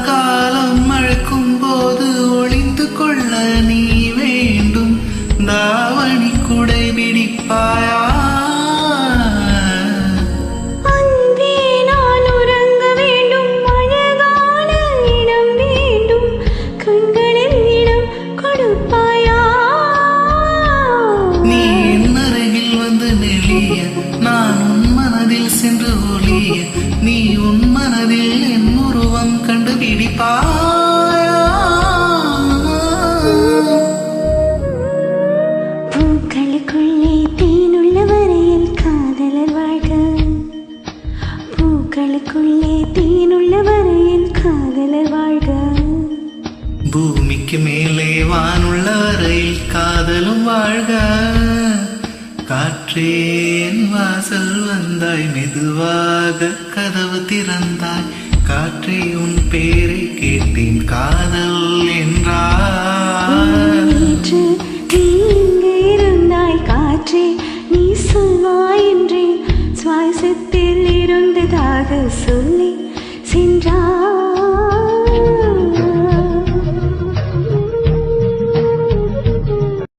காலம் அழைக்கும் போது ஒளிந்து கொள்ள நீ வேண்டும். தாவணி குடை பிடிப்பாயா? நான் உன் மனதில் சென்று ஒளிய, நீ உன் மனதில் என் உருவம் கண்டுபிடிப்பாயா? பூக்களுக்குள்ளே தேனுள்ள வரையில் காதலர் வாழ்க. பூக்களுக்குள்ளே தேனுள்ள வரையில் காதலர் வாழ்க. பூமிக்கு மேலே வானுள்ள வரையில் காதலும் வாழ்க. காற்றே என் வாசல் வந்தாய், மெதுவாக கதவு திறந்தாய். காற்றே உன் பேரை கேட்டேன், காதல் என்றாய். நேற்று நீ இங்கே இருந்தாய் காற்றே, நீ சொல்வாய் என்றேன். சுவாசத்தில் இருந்ததாக சொல்லி